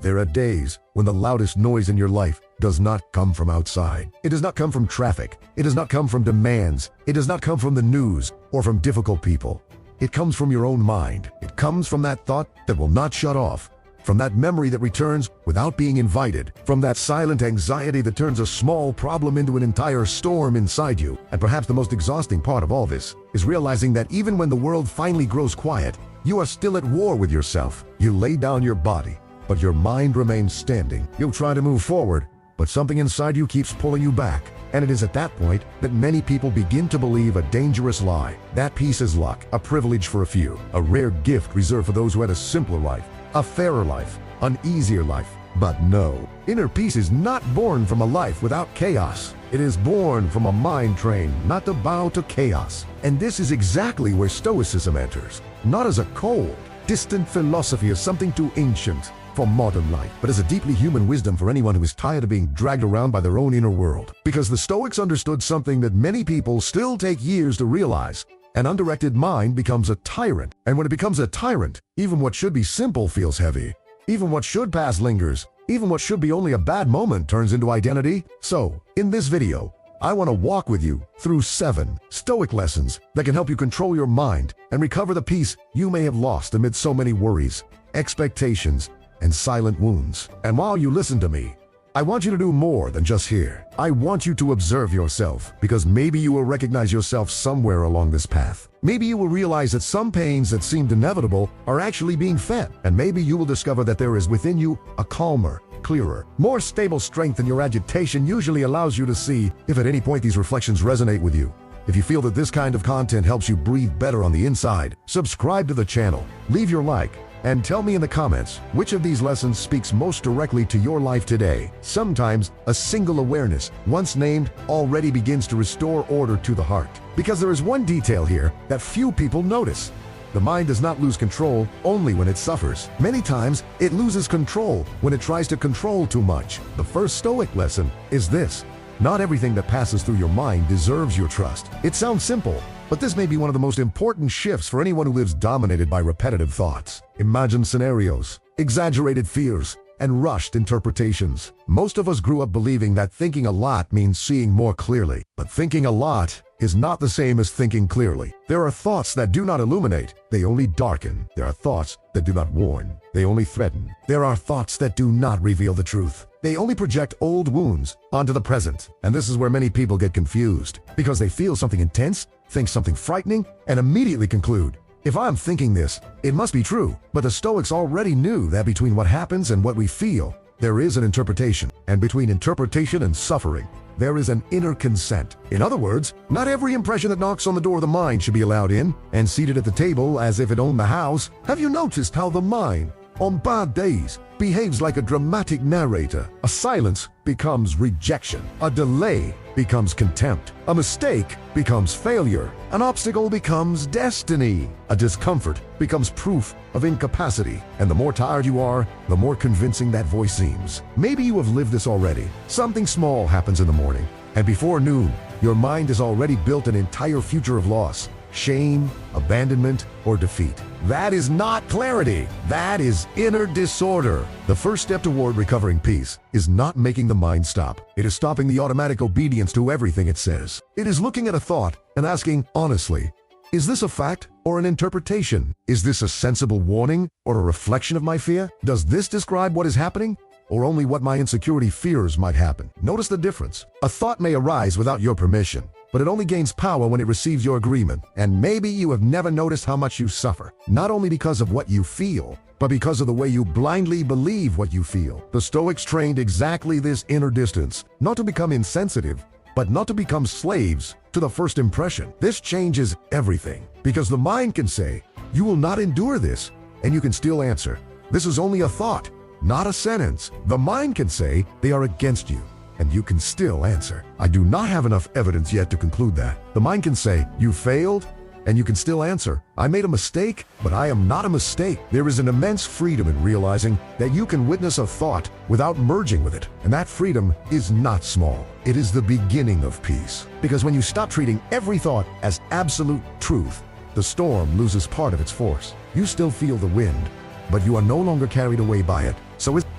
There are days when the loudest noise in your life does not come from outside. It does not come from traffic. It does not come from demands. It does not come from the news or from difficult people. It comes from your own mind. It comes from that thought that will not shut off, from that memory that returns without being invited, from that silent anxiety that turns a small problem into an entire storm inside you. And perhaps the most exhausting part of all this is realizing that even when the world finally grows quiet, you are still at war with yourself. You lay down your body, but your mind remains standing. You'll try to move forward, but something inside you keeps pulling you back. And it is at that point that many people begin to believe a dangerous lie. That peace is luck, a privilege for a few, a rare gift reserved for those who had a simpler life, a fairer life, an easier life. But no, inner peace is not born from a life without chaos. It is born from a mind trained not to bow to chaos. And this is exactly where Stoicism enters, not as a cold, distant philosophy or something too ancient for modern life, but as a deeply human wisdom for anyone who is tired of being dragged around by their own inner world. Because the Stoics understood something that many people still take years to realize. An undirected mind becomes a tyrant. And when it becomes a tyrant, even what should be simple feels heavy. Even what should pass lingers. Even what should be only a bad moment turns into identity. So, in this video, I want to walk with you through 7 Stoic lessons that can help you control your mind and recover the peace you may have lost amid so many worries, expectations, and silent wounds. And while you listen to me, I want you to do more than just hear. I want you to observe yourself, because maybe you will recognize yourself somewhere along this path. Maybe you will realize that some pains that seemed inevitable are actually being fed. And maybe you will discover that there is within you a calmer, clearer, more stable strength than your agitation usually allows you to see. If at any point these reflections resonate with you, if you feel that this kind of content helps you breathe better on the inside, subscribe to the channel, leave your like, and tell me in the comments which of these lessons speaks most directly to your life today. Sometimes a single awareness, once named, already begins to restore order to the heart. Because there is one detail here that few people notice. The mind does not lose control only when it suffers. Many times, it loses control when it tries to control too much. The first Stoic lesson is this: not everything that passes through your mind deserves your trust. It sounds simple, but this may be one of the most important shifts for anyone who lives dominated by repetitive thoughts, imagined scenarios, exaggerated fears, and rushed interpretations. Most of us grew up believing that thinking a lot means seeing more clearly. But thinking a lot is not the same as thinking clearly. There are thoughts that do not illuminate, they only darken. There are thoughts that do not warn, they only threaten. There are thoughts that do not reveal the truth. They only project old wounds onto the present. And this is where many people get confused, because they feel something intense, think something frightening, and immediately conclude, if I'm thinking this, it must be true. But the Stoics already knew that between what happens and what we feel, there is an interpretation. And between interpretation and suffering, there is an inner consent. In other words, not every impression that knocks on the door of the mind should be allowed in and seated at the table as if it owned the house. Have you noticed how the mind, on bad days, behaves like a dramatic narrator? A silence becomes rejection. A delay becomes contempt. A mistake becomes failure. An obstacle becomes destiny. A discomfort becomes proof of incapacity. And the more tired you are, the more convincing that voice seems. Maybe you have lived this already. Something small happens in the morning, and before noon, your mind has already built an entire future of loss, shame, abandonment, or defeat. That is not clarity. That is inner disorder. The first step toward recovering peace is not making the mind stop. It is stopping the automatic obedience to everything it says. It is looking at a thought and asking honestly, is this a fact or an interpretation? Is this a sensible warning or a reflection of my fear? Does this describe what is happening, or only what my insecurity fears might happen? Notice the difference. A thought may arise without your permission, but it only gains power when it receives your agreement. And maybe you have never noticed how much you suffer, not only because of what you feel, but because of the way you blindly believe what you feel. The Stoics trained exactly this inner distance, not to become insensitive, but not to become slaves to the first impression. This changes everything, because the mind can say, you will not endure this, and you can still answer, this is only a thought, not a sentence. The mind can say, they are against you, and you can still answer, I do not have enough evidence yet to conclude that. The mind can say, you failed, and you can still answer, I made a mistake, but I am not a mistake. There is an immense freedom in realizing that you can witness a thought without merging with it. And that freedom is not small. It is the beginning of peace. Because when you stop treating every thought as absolute truth, the storm loses part of its force. You still feel the wind, but you are no longer carried away by it.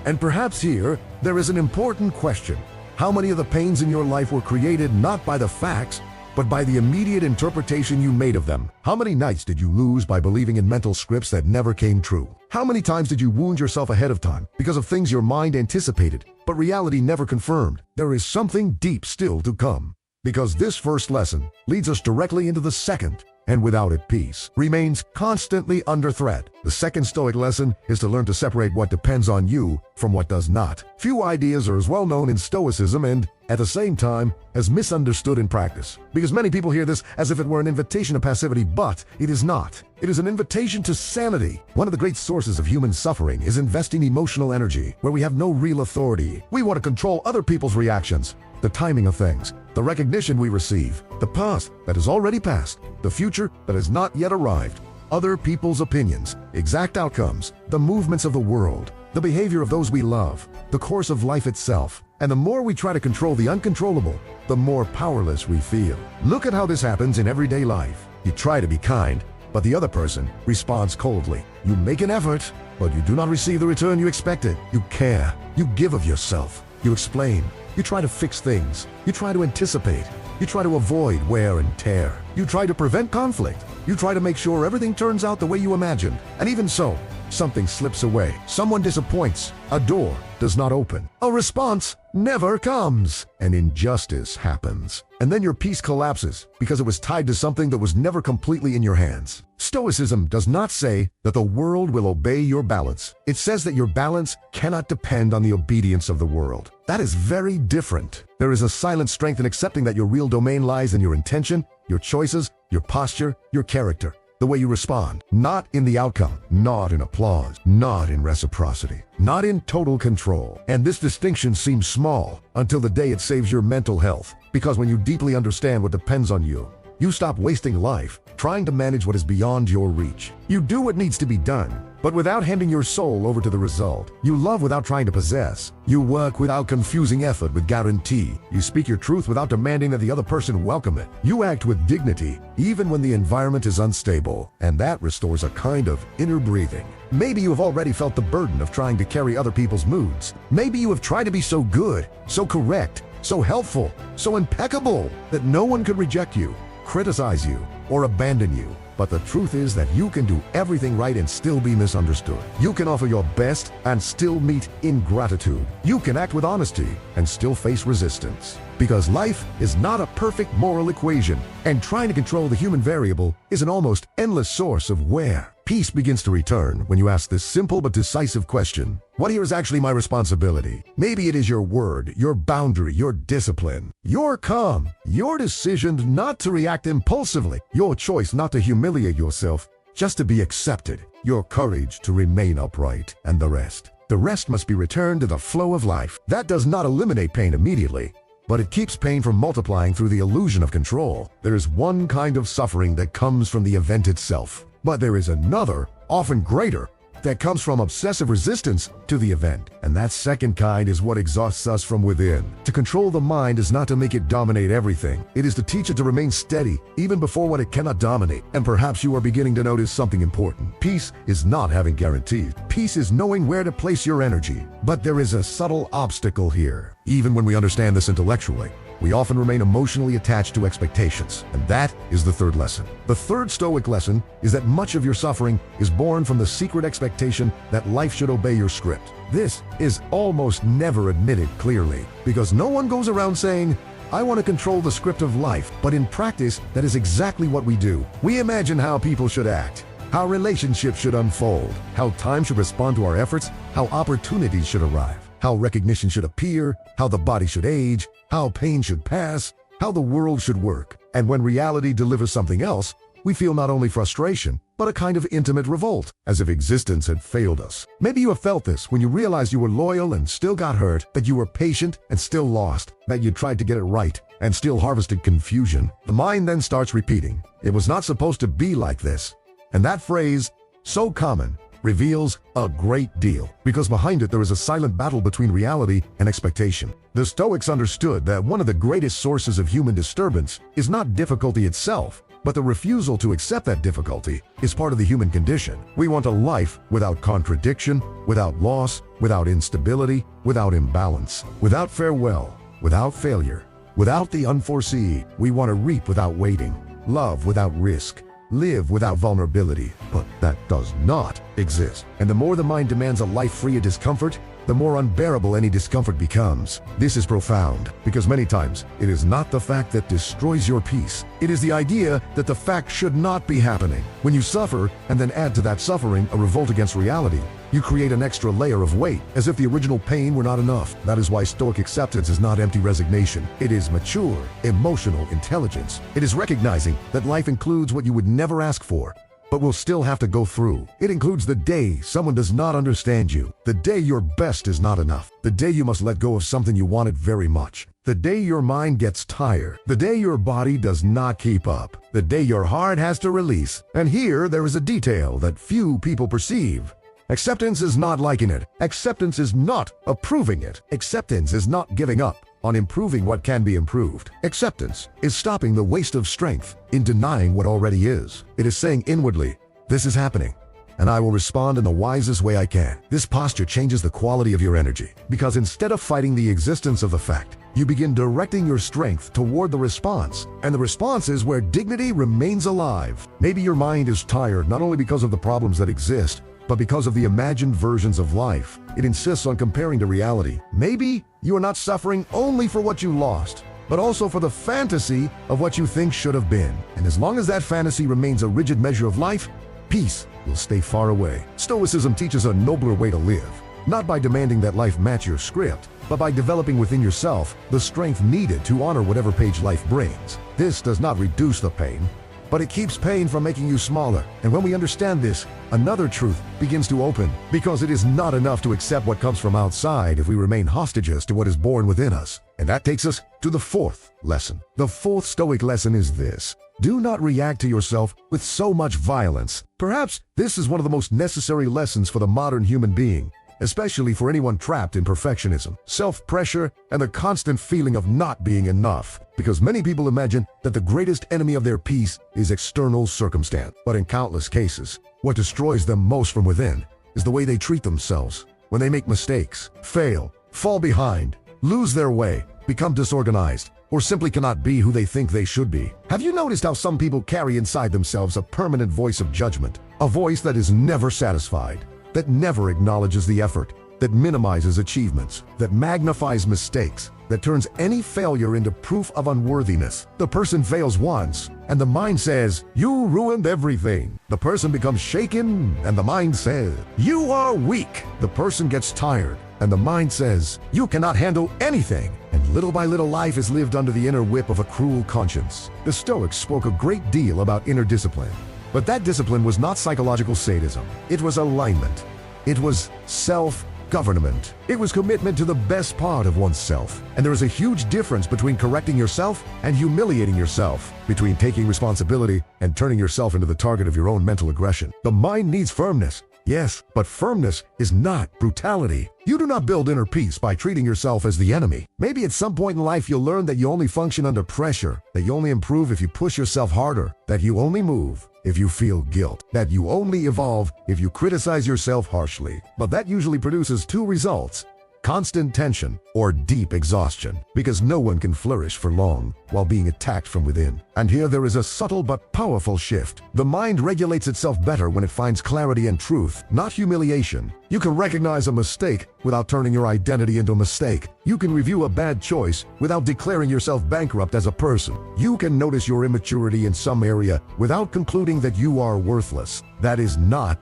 And perhaps here, there is an important question. How many of the pains in your life were created not by the facts, but by the immediate interpretation you made of them? How many nights did you lose by believing in mental scripts that never came true? How many times did you wound yourself ahead of time because of things your mind anticipated, but reality never confirmed? There is something deep still to come, because this first lesson leads us directly into the second, and without it, peace remains constantly under threat. The second Stoic lesson is to learn to separate what depends on you from what does not. Few ideas are as well known in Stoicism and, at the same time, as misunderstood in practice. Because many people hear this as if it were an invitation to passivity, but it is not. It is an invitation to sanity. One of the great sources of human suffering is investing emotional energy where we have no real authority. We want to control other people's reactions, the timing of things, the recognition we receive, the past that has already passed, the future that has not yet arrived, other people's opinions, exact outcomes, the movements of the world, the behavior of those we love, the course of life itself. And the more we try to control the uncontrollable, the more powerless we feel. Look at how this happens in everyday life. You try to be kind, but the other person responds coldly. You make an effort, but you do not receive the return you expected. You care. You give of yourself. You explain. You try to fix things. You try to anticipate. You try to avoid wear and tear. You try to prevent conflict. You try to make sure everything turns out the way you imagined. And even so, something slips away. Someone disappoints. A door does not open. A response never comes. An injustice happens. And then your peace collapses because it was tied to something that was never completely in your hands. Stoicism does not say that the world will obey your balance. It says that your balance cannot depend on the obedience of the world. That is very different. There is a silent strength in accepting that your real domain lies in your intention, your choices, your posture, your character. The way you respond, not in the outcome, not in applause, not in reciprocity, not in total control. And this distinction seems small until the day it saves your mental health. Because when you deeply understand what depends on you, you stop wasting life trying to manage what is beyond your reach. You do what needs to be done, but without handing your soul over to the result. You love without trying to possess. You work without confusing effort with guarantee. You speak your truth without demanding that the other person welcome it. You act with dignity, even when the environment is unstable, and that restores a kind of inner breathing. Maybe you have already felt the burden of trying to carry other people's moods. Maybe you have tried to be so good, so correct, so helpful, so impeccable that no one could reject you, criticize you, or abandon you. But the truth is that you can do everything right and still be misunderstood. You can offer your best and still meet ingratitude. You can act with honesty and still face resistance. Because life is not a perfect moral equation, and trying to control the human variable is an almost endless source of wear. Peace begins to return when you ask this simple but decisive question. What here is actually my responsibility? Maybe it is your word, your boundary, your discipline, your calm, your decision not to react impulsively, your choice not to humiliate yourself, just to be accepted, your courage to remain upright, and the rest. The rest must be returned to the flow of life. That does not eliminate pain immediately, but it keeps pain from multiplying through the illusion of control. There is one kind of suffering that comes from the event itself. But there is another, often greater, that comes from obsessive resistance to the event. And that second kind is what exhausts us from within. To control the mind is not to make it dominate everything. It is to teach it to remain steady, even before what it cannot dominate. And perhaps you are beginning to notice something important. Peace is not having guarantees. Peace is knowing where to place your energy. But there is a subtle obstacle here. Even when we understand this intellectually, we often remain emotionally attached to expectations, and that is the third lesson. The third Stoic lesson is that much of your suffering is born from the secret expectation that life should obey your script. This is almost never admitted clearly, because no one goes around saying, I want to control the script of life, but in practice, that is exactly what we do. We imagine how people should act, how relationships should unfold, how time should respond to our efforts, how opportunities should arrive, how recognition should appear, how the body should age, how pain should pass, how the world should work. And when reality delivers something else, we feel not only frustration, but a kind of intimate revolt, as if existence had failed us. Maybe you have felt this when you realized you were loyal and still got hurt, that you were patient and still lost, that you tried to get it right and still harvested confusion. The mind then starts repeating, it was not supposed to be like this. And that phrase, so common, reveals a great deal, because behind it there is a silent battle between reality and expectation. The Stoics understood that one of the greatest sources of human disturbance is not difficulty itself, But the refusal to accept that difficulty is part of the human condition. We want a life without contradiction, without loss, without instability, without imbalance, without farewell, without failure, without the unforeseen. We want to reap without waiting, love without risk, live without vulnerability. But that does not exist. And the more the mind demands a life free of discomfort, the more unbearable any discomfort becomes. This is profound, because many times it is not the fact that destroys your peace. It is the idea that the fact should not be happening. When you suffer, and then add to that suffering a revolt against reality, you create an extra layer of weight, as if the original pain were not enough. That is why Stoic acceptance is not empty resignation. It is mature, emotional intelligence. It is recognizing that life includes what you would never ask for, but will still have to go through. It includes the day someone does not understand you, the day your best is not enough, the day you must let go of something you wanted very much, the day your mind gets tired, the day your body does not keep up, the day your heart has to release. And here there is a detail that few people perceive. Acceptance is not liking it. Acceptance is not approving it. Acceptance is not giving up on improving what can be improved. Acceptance is stopping the waste of strength in denying what already is. It is saying inwardly, this is happening, and I will respond in the wisest way I can. This posture changes the quality of your energy, because instead of fighting the existence of the fact, you begin directing your strength toward the response. And the response is where dignity remains alive. Maybe your mind is tired not only because of the problems that exist, but because of the imagined versions of life. It insists on comparing to reality. Maybe you are not suffering only for what you lost, but also for the fantasy of what you think should have been. And as long as that fantasy remains a rigid measure of life, peace will stay far away. Stoicism teaches a nobler way to live, not by demanding that life match your script, but by developing within yourself the strength needed to honor whatever page life brings. This does not reduce the pain, but it keeps pain from making you smaller. And when we understand this, another truth begins to open, because it is not enough to accept what comes from outside if we remain hostages to what is born within us. And that takes us to the fourth lesson. The fourth Stoic lesson is this: do not react to yourself with so much violence. Perhaps this is one of the most necessary lessons for the modern human being, especially for anyone trapped in perfectionism, self-pressure, and the constant feeling of not being enough. Because many people imagine that the greatest enemy of their peace is external circumstance. But in countless cases, what destroys them most from within is the way they treat themselves. When they make mistakes, fail, fall behind, lose their way, become disorganized, or simply cannot be who they think they should be. Have you noticed how some people carry inside themselves a permanent voice of judgment? A voice that is never satisfied, that never acknowledges the effort, that minimizes achievements, that magnifies mistakes, that turns any failure into proof of unworthiness. The person fails once, and the mind says, you ruined everything. The person becomes shaken, and the mind says, you are weak. The person gets tired, and the mind says, you cannot handle anything. And little by little, life is lived under the inner whip of a cruel conscience. The Stoics spoke a great deal about inner discipline. But that discipline was not psychological sadism. It was alignment. It was self-government. It was commitment to the best part of oneself. And there is a huge difference between correcting yourself and humiliating yourself, between taking responsibility and turning yourself into the target of your own mental aggression. The mind needs firmness. Yes, but firmness is not brutality. You do not build inner peace by treating yourself as the enemy. Maybe at some point in life you'll learn that you only function under pressure, that you only improve if you push yourself harder, that you only move if you feel guilt, that you only evolve if you criticize yourself harshly. But that usually produces two results: constant tension or deep exhaustion, because no one can flourish for long while being attacked from within. And here there is a subtle but powerful shift. The mind regulates itself better when it finds clarity and truth, not humiliation. You can recognize a mistake without turning your identity into a mistake. You can review a bad choice without declaring yourself bankrupt as a person. You can notice your immaturity in some area without concluding that you are worthless. That is not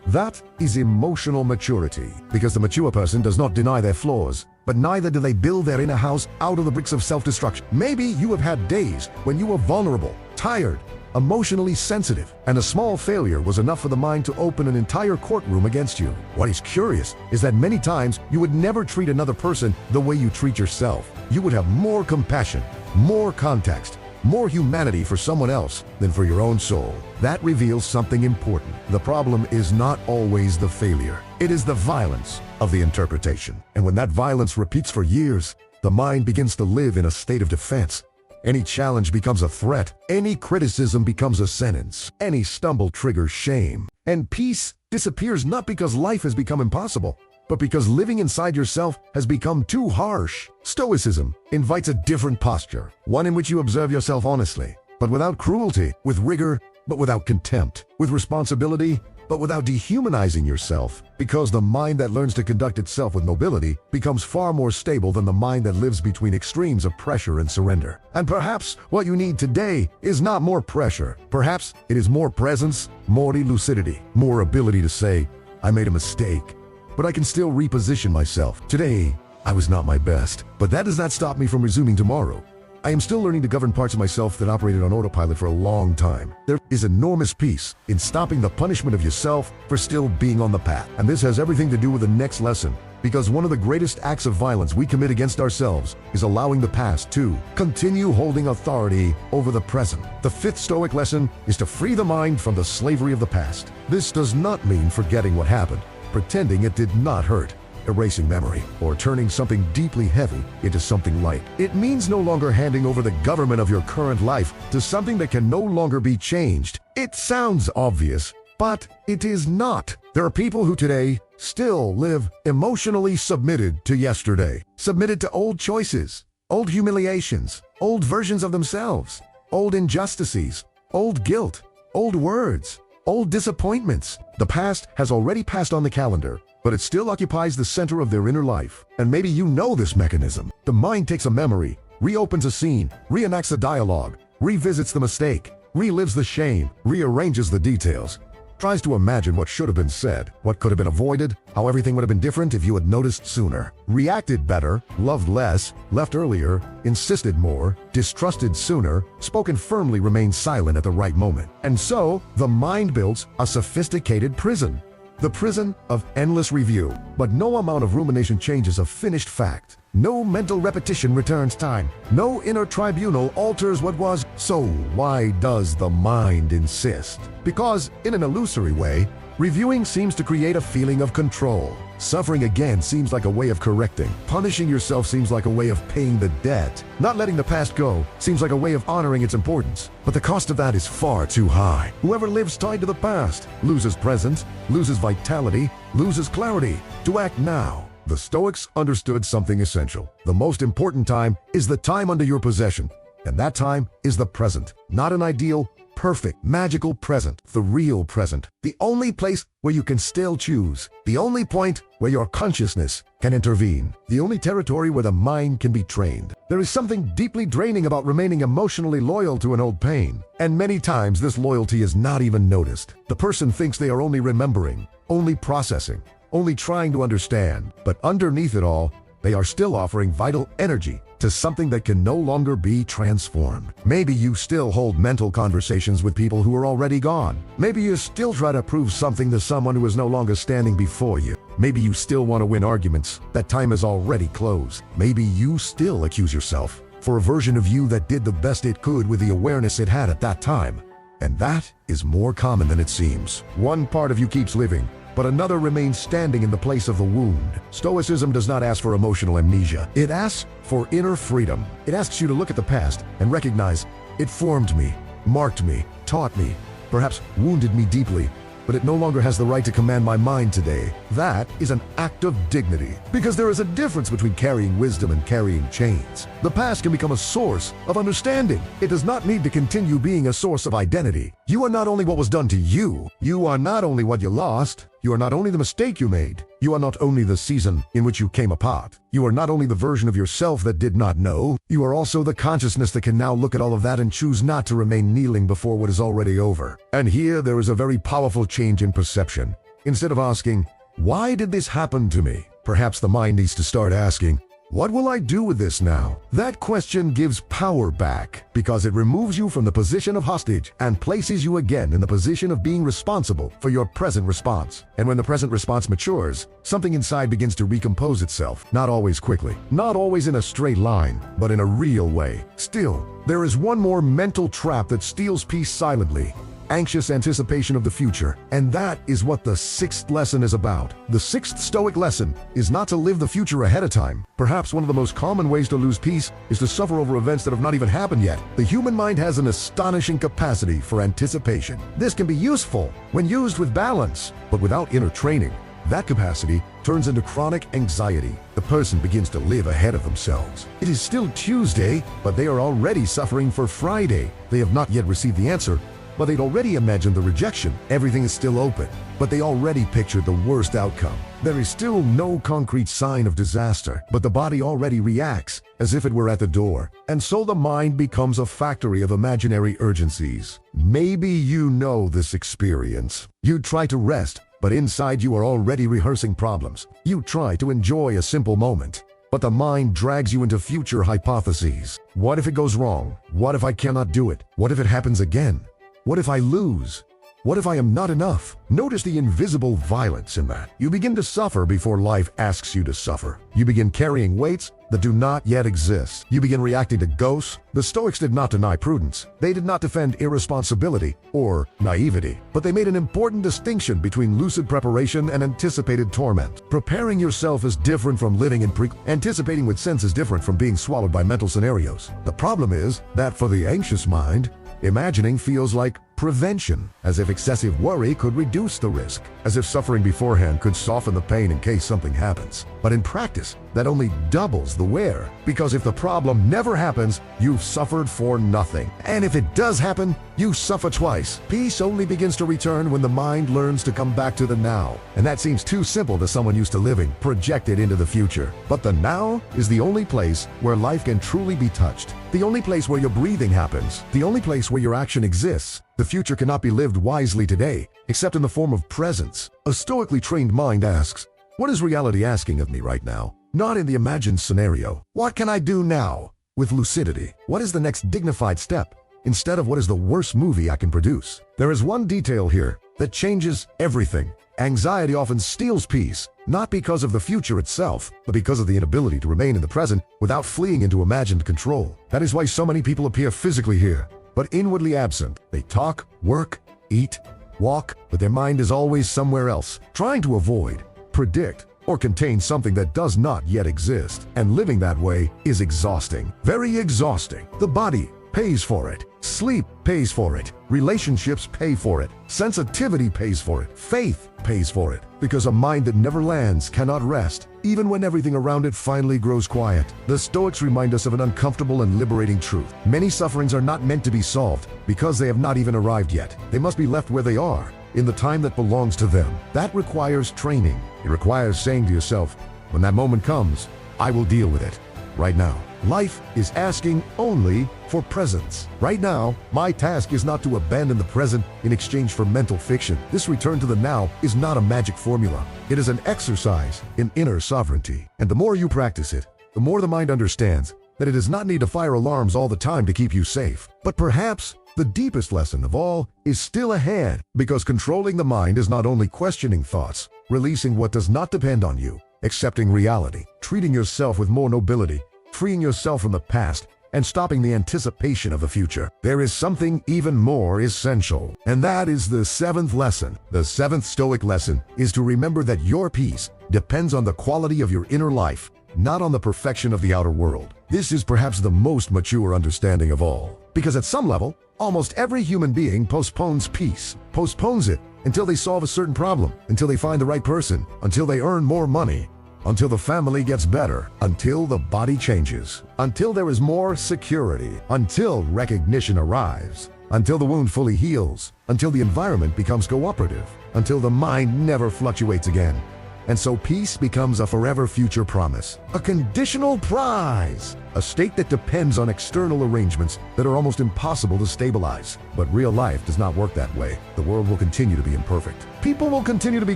that is emotional maturity. Because the mature person does not deny their flaws, but neither do they build their inner house out of the bricks of self-destruction. Maybe you have had days when you were vulnerable, tired, emotionally sensitive, and a small failure was enough for the mind to open an entire courtroom against you. What is curious is that many times you would never treat another person the way you treat yourself. You would have more compassion, more context, more humanity for someone else than for your own soul. That reveals something important. The problem is not always the failure. It is the violence of the interpretation. And when that violence repeats for years, the mind begins to live in a state of defense. Any challenge becomes a threat. Any criticism becomes a sentence. Any stumble triggers shame. And peace disappears not because life has become impossible, but because living inside yourself has become too harsh. Stoicism invites a different posture, one in which you observe yourself honestly, but without cruelty, with rigor, but without contempt, with responsibility, but without dehumanizing yourself, because the mind that learns to conduct itself with nobility becomes far more stable than the mind that lives between extremes of pressure and surrender. And perhaps what you need today is not more pressure. Perhaps it is more presence, more lucidity, more ability to say, I made a mistake, but I can still reposition myself. Today, I was not my best, but that does not stop me from resuming tomorrow. I am still learning to govern parts of myself that operated on autopilot for a long time. There is enormous peace in stopping the punishment of yourself for still being on the path. And this has everything to do with the next lesson, because one of the greatest acts of violence we commit against ourselves is allowing the past to continue holding authority over the present. The fifth Stoic lesson is to free the mind from the slavery of the past. This does not mean forgetting what happened, pretending it did not hurt, erasing memory, or turning something deeply heavy into something light. It means no longer handing over the government of your current life to something that can no longer be changed. It sounds obvious, but it is not. There are people who today still live emotionally submitted to yesterday, submitted to old choices, old humiliations, old versions of themselves, old injustices, old guilt, old words, old disappointments. The past has already passed on the calendar, but it still occupies the center of their inner life. And maybe you know this mechanism. The mind takes a memory, reopens a scene, reenacts a dialogue, revisits the mistake, relives the shame, rearranges the details, tries to imagine what should have been said, what could have been avoided, how everything would have been different if you had noticed sooner, reacted better, loved less, left earlier, insisted more, distrusted sooner, spoken firmly, remained silent at the right moment. And so, the mind builds a sophisticated prison. The prison of endless review. But no amount of rumination changes a finished fact. No mental repetition returns time. No inner tribunal alters what was. So why does the mind insist? Because, in an illusory way, reviewing seems to create a feeling of control. Suffering again seems like a way of correcting. Punishing yourself seems like a way of paying the debt. Not letting the past go seems like a way of honoring its importance. But the cost of that is far too high. Whoever lives tied to the past loses presence, loses vitality, loses clarity. To act now. The Stoics understood something essential. The most important time is the time under your possession. And that time is the present. Not an ideal, perfect, magical present. The real present. The only place where you can still choose. The only point where your consciousness can intervene. The only territory where the mind can be trained. There is something deeply draining about remaining emotionally loyal to an old pain. And many times this loyalty is not even noticed. The person thinks they are only remembering, only processing, only trying to understand. But underneath it all, they are still offering vital energy to something that can no longer be transformed. Maybe you still hold mental conversations with people who are already gone. Maybe you still try to prove something to someone who is no longer standing before you. Maybe you still want to win arguments that time has already closed. Maybe you still accuse yourself for a version of you that did the best it could with the awareness it had at that time. And that is more common than it seems. One part of you keeps living, but another remains standing in the place of the wound. Stoicism does not ask for emotional amnesia. It asks for inner freedom. It asks you to look at the past and recognize it formed me, marked me, taught me, perhaps wounded me deeply, but it no longer has the right to command my mind today. That is an act of dignity, because there is a difference between carrying wisdom and carrying chains. The past can become a source of understanding. It does not need to continue being a source of identity. You are not only what was done to you. You are not only what you lost. You are not only the mistake you made. You are not only the season in which you came apart. You are not only the version of yourself that did not know. You are also the consciousness that can now look at all of that and choose not to remain kneeling before what is already over. And here there is a very powerful change in perception. Instead of asking, why did this happen to me? Perhaps the mind needs to start asking, what will I do with this now? That question gives power back, because it removes you from the position of hostage and places you again in the position of being responsible for your present response. And when the present response matures, something inside begins to recompose itself, not always quickly, not always in a straight line, but in a real way. Still, there is one more mental trap that steals peace silently. anxious anticipation of the future. And that is what the sixth lesson is about. The sixth Stoic lesson is not to live the future ahead of time. Perhaps one of the most common ways to lose peace is to suffer over events that have not even happened yet. The human mind has an astonishing capacity for anticipation. This can be useful when used with balance, but without inner training, that capacity turns into chronic anxiety. The person begins to live ahead of themselves. It is still Tuesday, but they are already suffering for Friday. They have not yet received the answer, but they'd already imagined the rejection. Everything is still open, but they already pictured the worst outcome. There is still no concrete sign of disaster, but the body already reacts as if it were at the door. And so the mind becomes a factory of imaginary urgencies. Maybe you know this experience. You try to rest, but inside you are already rehearsing problems. You try to enjoy a simple moment, but the mind drags you into future hypotheses. What if it goes wrong? What if I cannot do it? What if it happens again? What if I lose? What if I am not enough? Notice the invisible violence in that. You begin to suffer before life asks you to suffer. You begin carrying weights that do not yet exist. You begin reacting to ghosts. The Stoics did not deny prudence. They did not defend irresponsibility or naivety, but they made an important distinction between lucid preparation and anticipated torment. Preparing yourself is different from living in anticipating with sense is different from being swallowed by mental scenarios. The problem is that for the anxious mind, imagining feels like prevention, as if excessive worry could reduce the risk, as if suffering beforehand could soften the pain in case something happens. But in practice, that only doubles the wear, because if the problem never happens, you've suffered for nothing. And if it does happen, you suffer twice. Peace only begins to return when the mind learns to come back to the now. And that seems too simple to someone used to living, projected into the future. But the now is the only place where life can truly be touched, the only place where your breathing happens, the only place where your action exists. The future cannot be lived wisely today, except in the form of presence. A stoically trained mind asks, what is reality asking of me right now? Not in the imagined scenario. What can I do now? With lucidity. What is the next dignified step? Instead of what is the worst movie I can produce? There is one detail here that changes everything. Anxiety often steals peace, not because of the future itself, but because of the inability to remain in the present without fleeing into imagined control. That is why so many people appear physically here, but inwardly absent. They talk, work, eat, walk, but their mind is always somewhere else, trying to avoid, predict, or contain something that does not yet exist. And living that way is exhausting, very exhausting. The body pays for it. Sleep pays for it. Relationships pay for it. Sensitivity pays for it. Faith pays for it. Because a mind that never lands cannot rest, even when everything around it finally grows quiet. The Stoics remind us of an uncomfortable and liberating truth. Many sufferings are not meant to be solved because they have not even arrived yet. They must be left where they are, in the time that belongs to them. That requires training. It requires saying to yourself, when that moment comes, I will deal with it. Right now. Life is asking only for presence. Right now, my task is not to abandon the present in exchange for mental fiction. This return to the now is not a magic formula. It is an exercise in inner sovereignty. And the more you practice it, the more the mind understands that it does not need to fire alarms all the time to keep you safe. But perhaps the deepest lesson of all is still ahead, because controlling the mind is not only questioning thoughts, releasing what does not depend on you, accepting reality, treating yourself with more nobility, freeing yourself from the past, and stopping the anticipation of the future. There is something even more essential, and that is the seventh lesson. The seventh Stoic lesson is to remember that your peace depends on the quality of your inner life, not on the perfection of the outer world. This is perhaps the most mature understanding of all, because at some level, almost every human being postpones peace, postpones it until they solve a certain problem, until they find the right person, until they earn more money, until the family gets better, until the body changes, until there is more security, until recognition arrives, until the wound fully heals, until the environment becomes cooperative, until the mind never fluctuates again. And so peace becomes a forever future promise, a conditional prize, a state that depends on external arrangements that are almost impossible to stabilize. But real life does not work that way. The world will continue to be imperfect. People will continue to be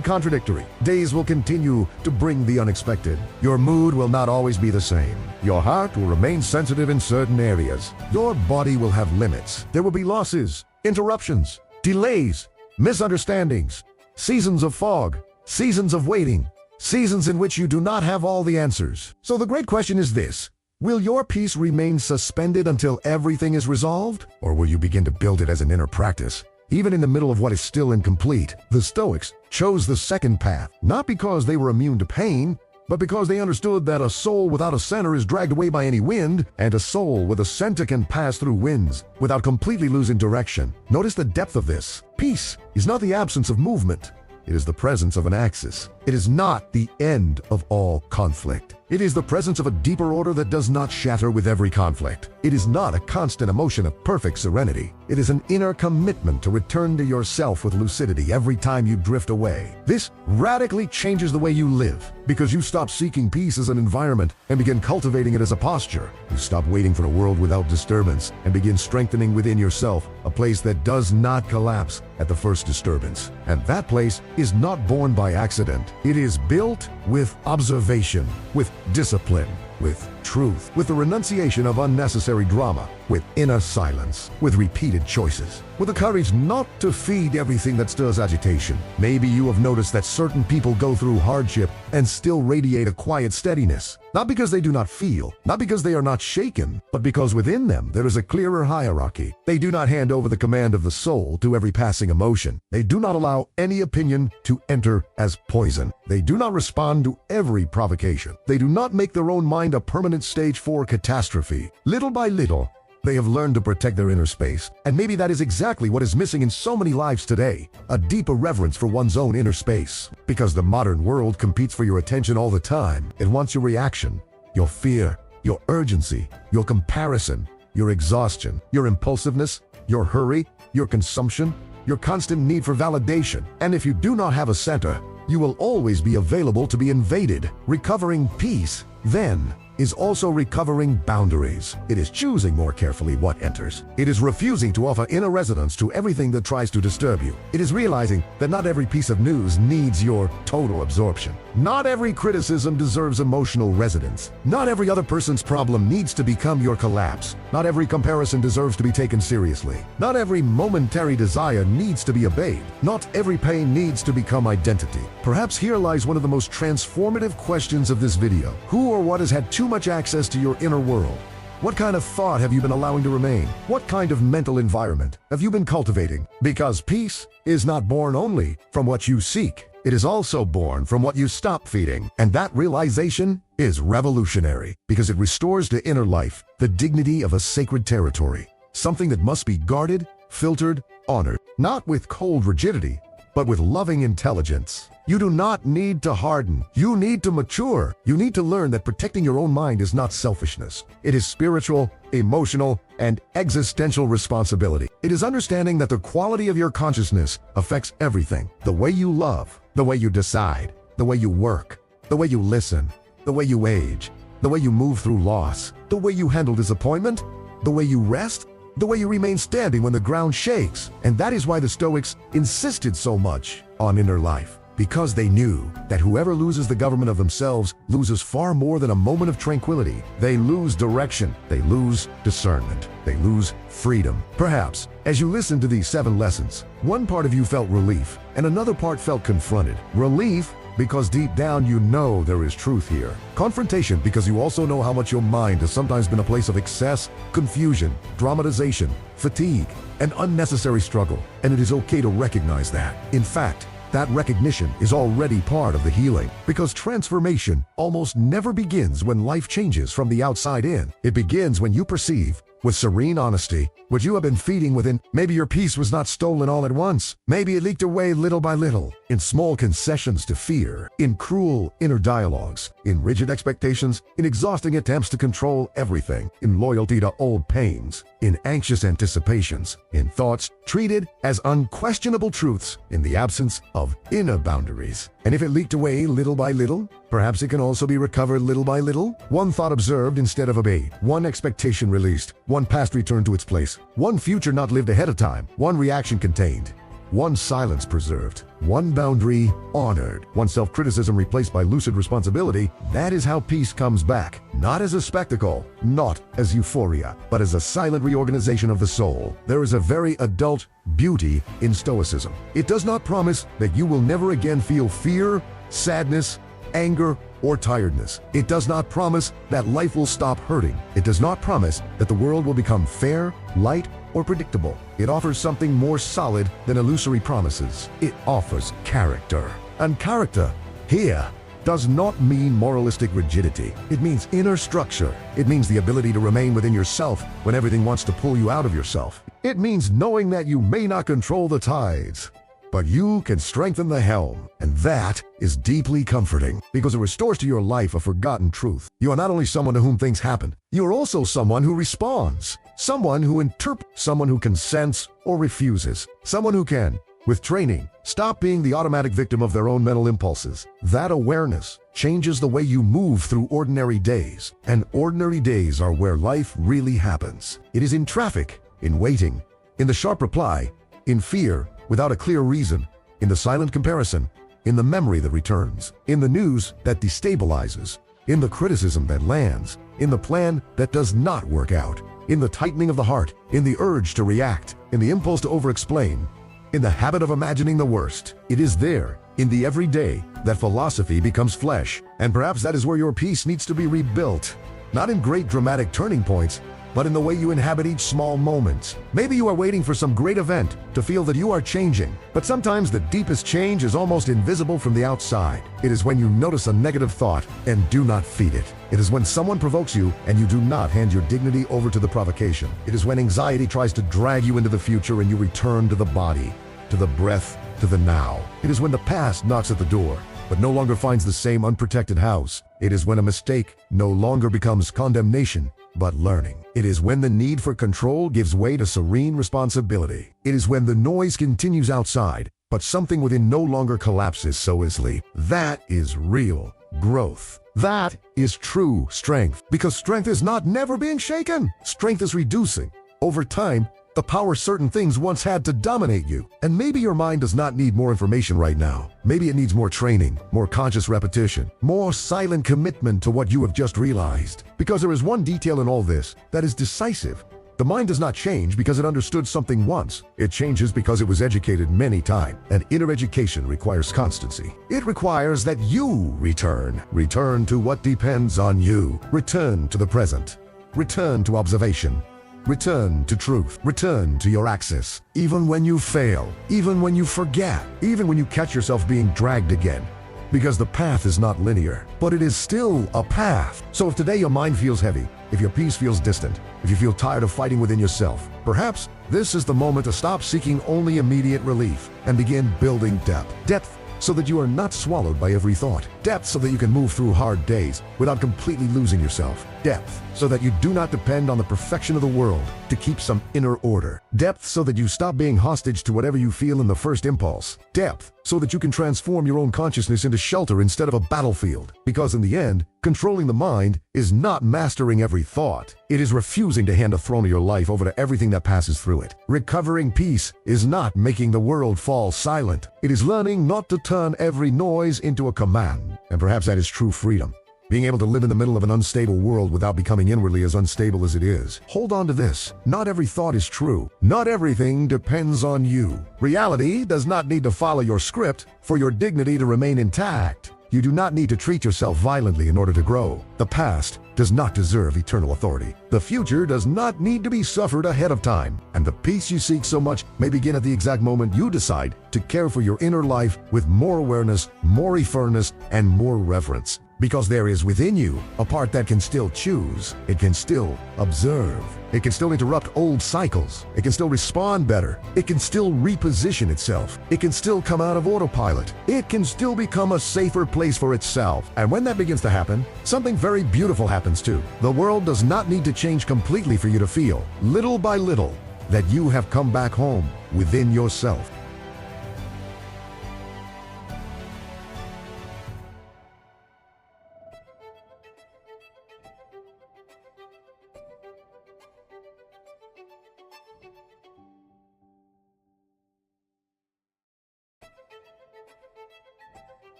contradictory. Days will continue to bring the unexpected. Your mood will not always be the same. Your heart will remain sensitive in certain areas. Your body will have limits. There will be losses, interruptions, delays, misunderstandings, seasons of fog, seasons of waiting, seasons in which you do not have all the answers. So the great question is this: will your peace remain suspended until everything is resolved? Or will you begin to build it as an inner practice, Even in the middle of what is still incomplete, the Stoics chose the second path, not because they were immune to pain, but because they understood that a soul without a center is dragged away by any wind, and a soul with a center can pass through winds without completely losing direction. Notice the depth of this. Peace is not the absence of movement. It is the presence of an axis. It is not the end of all conflict. It is the presence of a deeper order that does not shatter with every conflict. It is not a constant emotion of perfect serenity. It is an inner commitment to return to yourself with lucidity every time you drift away. This radically changes the way you live, because you stop seeking peace as an environment and begin cultivating it as a posture. You stop waiting for a world without disturbance and begin strengthening within yourself a place that does not collapse at the first disturbance. And that place is not born by accident. It is built with observation, with discipline, with truth, with the renunciation of unnecessary drama, with inner silence, with repeated choices, with the courage not to feed everything that stirs agitation. Maybe you have noticed that certain people go through hardship and still radiate a quiet steadiness, not because they do not feel, not because they are not shaken, but because within them there is a clearer hierarchy. They do not hand over the command of the soul to every passing emotion. They do not allow any opinion to enter as poison. They do not respond to every provocation. They do not make their own mind a permanent stage for catastrophe. Little by little, they have learned to protect their inner space. And maybe that is exactly what is missing in so many lives today, a deeper reverence for one's own inner space. Because the modern world competes for your attention all the time. It wants your reaction, your fear, your urgency, your comparison, your exhaustion, your impulsiveness, your hurry, your consumption, your constant need for validation. And if you do not have a center, you will always be available to be invaded. Recovering peace, then, is also recovering boundaries. It is choosing more carefully what enters. It is refusing to offer inner resonance to everything that tries to disturb you. It is realizing that not every piece of news needs your total absorption. Not every criticism deserves emotional resonance. Not every other person's problem needs to become your collapse. Not every comparison deserves to be taken seriously. Not every momentary desire needs to be obeyed. Not every pain needs to become identity. Perhaps here lies one of the most transformative questions of this video. Who or what has had too much access to your inner world? What kind of thought have you been allowing to remain? What kind of mental environment have you been cultivating? Because peace is not born only from what you seek. It is also born from what you stop feeding. And that realization is revolutionary because it restores to inner life the dignity of a sacred territory, something that must be guarded, filtered, honored, not with cold rigidity, but with loving intelligence. You do not need to harden. You need to mature. You need to learn that protecting your own mind is not selfishness. It is spiritual, emotional, and existential responsibility. It is understanding that the quality of your consciousness affects everything. The way you love, the way you decide, the way you work, the way you listen, the way you age, the way you move through loss, the way you handle disappointment, the way you rest, the way you remain standing when the ground shakes. And that is why the Stoics insisted so much on inner life, because they knew that whoever loses the government of themselves loses far more than a moment of tranquility. They lose direction, they lose discernment, they lose freedom. Perhaps, as you listen to these 7 lessons, one part of you felt relief, and another part felt confronted. Relief, because deep down you know there is truth here. Confrontation, because you also know how much your mind has sometimes been a place of excess, confusion, dramatization, fatigue, and unnecessary struggle. And it is okay to recognize that. In fact, that recognition is already part of the healing, because transformation almost never begins when life changes from the outside in. It begins when you perceive, with serene honesty, what you have been feeding within. Maybe your peace was not stolen all at once. Maybe it leaked away little by little, in small concessions to fear, in cruel inner dialogues, in rigid expectations, in exhausting attempts to control everything, in loyalty to old pains, in anxious anticipations, in thoughts treated as unquestionable truths in the absence of inner boundaries. And if it leaked away little by little, perhaps it can also be recovered little by little. One thought observed instead of obeyed. One expectation released. One past returned to its place. One future not lived ahead of time. One reaction contained. One silence preserved. One boundary honored. One self-criticism replaced by lucid responsibility. That is how peace comes back. Not as a spectacle, not as euphoria, but as a silent reorganization of the soul. There is a very adult beauty in Stoicism. It does not promise that you will never again feel fear, sadness, anger, or tiredness. It does not promise that life will stop hurting. It does not promise that the world will become fair, light, or predictable. It offers something more solid than illusory promises. It offers character. And character, here, does not mean moralistic rigidity. It means inner structure. It means the ability to remain within yourself when everything wants to pull you out of yourself. It means knowing that you may not control the tides, but you can strengthen the helm. And that is deeply comforting because it restores to your life a forgotten truth. You are not only someone to whom things happen, you are also someone who responds, someone who interprets, someone who consents or refuses, someone who can, with training, stop being the automatic victim of their own mental impulses. That awareness changes the way you move through ordinary days. And ordinary days are where life really happens. It is in traffic, in waiting, in the sharp reply, in fear, without a clear reason, in the silent comparison, in the memory that returns, in the news that destabilizes, in the criticism that lands, in the plan that does not work out, in the tightening of the heart, in the urge to react, in the impulse to over-explain, in the habit of imagining the worst. It is there, in the everyday, that philosophy becomes flesh. And perhaps that is where your peace needs to be rebuilt. Not in great dramatic turning points, but in the way you inhabit each small moment. Maybe you are waiting for some great event to feel that you are changing, but sometimes the deepest change is almost invisible from the outside. It is when you notice a negative thought and do not feed it. It is when someone provokes you and you do not hand your dignity over to the provocation. It is when anxiety tries to drag you into the future and you return to the body, to the breath, to the now. It is when the past knocks at the door, but no longer finds the same unprotected house. It is when a mistake no longer becomes condemnation, but learning. It is when the need for control gives way to serene responsibility. It is when the noise continues outside, but something within no longer collapses so easily. That is real growth. That is true strength, because strength is not never being shaken. Strength is reducing. Over time, the power certain things once had to dominate you. And maybe your mind does not need more information right now. Maybe it needs more training, more conscious repetition, more silent commitment to what you have just realized. Because there is one detail in all this that is decisive. The mind does not change because it understood something once. It changes because it was educated many times. And inner education requires constancy. It requires that you return. Return to what depends on you. Return to the present. Return to observation. Return to truth. Return to your axis. Even when you fail, even when you forget, even when you catch yourself being dragged again. Because the path is not linear, but it is still a path. So if today your mind feels heavy, if your peace feels distant, if you feel tired of fighting within yourself, perhaps this is the moment to stop seeking only immediate relief and begin building depth. Depth so that you are not swallowed by every thought. Depth so that you can move through hard days without completely losing yourself. Depth so that you do not depend on the perfection of the world to keep some inner order. Depth so that you stop being hostage to whatever you feel in the first impulse. Depth so that you can transform your own consciousness into shelter instead of a battlefield. Because in the end, controlling the mind is not mastering every thought. It is refusing to hand a throne of your life over to everything that passes through it. Recovering peace is not making the world fall silent. It is learning not to turn every noise into a command. And perhaps that is true freedom. Being able to live in the middle of an unstable world without becoming inwardly as unstable as it is. Hold on to this. Not every thought is true. Not everything depends on you. Reality does not need to follow your script for your dignity to remain intact. You do not need to treat yourself violently in order to grow. The past does not deserve eternal authority. The future does not need to be suffered ahead of time. And the peace you seek so much may begin at the exact moment you decide to care for your inner life with more awareness, more firmness, and more reverence. Because there is within you a part that can still choose. It can still observe. It can still interrupt old cycles. It can still respond better. It can still reposition itself. It can still come out of autopilot. It can still become a safer place for itself. And when that begins to happen, something very beautiful happens too. The world does not need to change completely for you to feel, little by little, that you have come back home within yourself.